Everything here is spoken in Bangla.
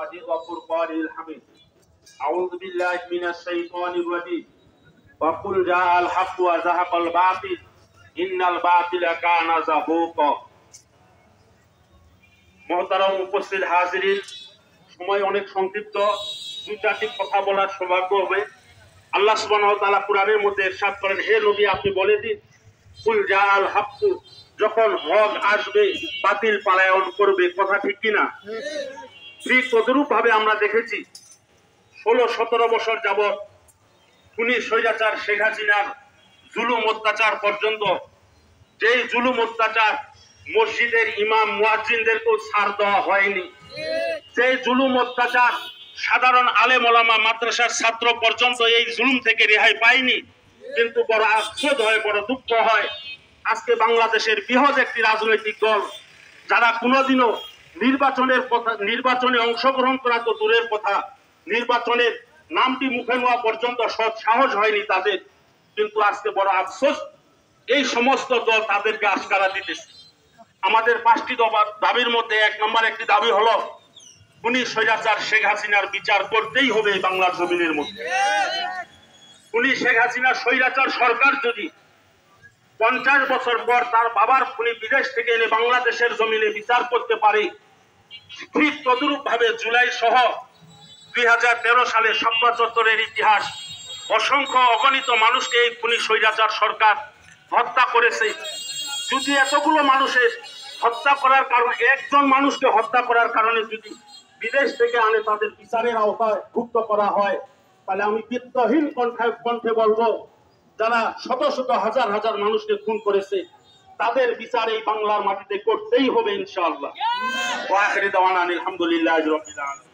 المجيد وفرقانه الحميد أعوذ بالله من الشيطان الرجيم وقل جاء الحق وزهق الباطل إن الباطل كان زهوقا محترم উপস্থিত হাজিরিন সময় অনেক সংক্ষিপ্ত দুই চারটি কথা বলার সৌভাগ্য হবে আল্লাহ সুবহানাহু ওয়া তাআলা কুরআনের মধ্যে ইরশাদ করেন হে নবী আপনি বলে দিন কুল জাআল হাক্কু যখন হক আসবে বাতিল পলায়ন করবে কথা ঠিক কি না ঠিক তদরূপ ভাবে আমরা দেখেছি 16-17 বছর যাবত খুনি স্বৈরাচার শেখ হাসিনার জুলুম অত্যাচার পর্যন্ত যেই জুলুম অত্যাচার মসজিদের ইমাম মুয়াজ্জিনদেরকেও ছাড় দেওয়া হয়নি সেই জুলুম অত্যাচার সাধারণ আলেম ওলামা মাদ্রাসার ছাত্র পর্যন্ত এই জুলুম থেকে রেহাই পায়নি কিন্তু বড় আফসোস হয় বড় দুঃখ হয় আজকে বাংলাদেশের বৃহৎ একটি রাজনৈতিক দল যারা কোনোদিনও নির্বাচনে অংশগ্রহণ করা তো দূরের কথা নির্বাচনের নামটি মুখে নেওয়া পর্যন্ত সৎ সাহস হয়নি তাদের কিন্তু আজকে বড় আফসোস এই সমস্ত দল তাদেরকে আশকারা দিতেছে আমাদের 5টি দাবির মধ্যে 1 নম্বর একটি দাবি হলো খুনি স্বৈরাচার শেখ হাসিনার বিচার করতেই হবে বাংলার জমিনের মধ্যে খুনি শেখ হাসিনা স্বৈরাচার সরকার যদি 50 বছর পর তার বাবার খুনি বিদেশ থেকে এনে বাংলাদেশের জমিনে বিচার করতে পারে ঠিক তদরূপ ভাবে জুলাই সহ 2013 সালে শাপলা চত্বরের ইতিহাস অসংখ্য অগণিত মানুষকে এই খুনি স্বৈরাচার সরকার হত্যা করেছে যদি এতগুলো মানুষের হত্যা করার কারণে একজন মানুষকে হত্যা করার কারণে যদি বিদেশ থেকে আনে তাদের বিচারের আওতায় ভুক্ত করা হয় তাহলে আমি বিদ্রোহীন কণ্ঠে বলবো যারা শত শত হাজার হাজার মানুষকে খুন করেছে তাদের বিচার এই বাংলার মাটিতে করতেই হবে ইনশাআল্লাহ ওয়া আখিরি দাওয়ানা আলহামদুলিল্লাহি রাব্বিল আলামিন।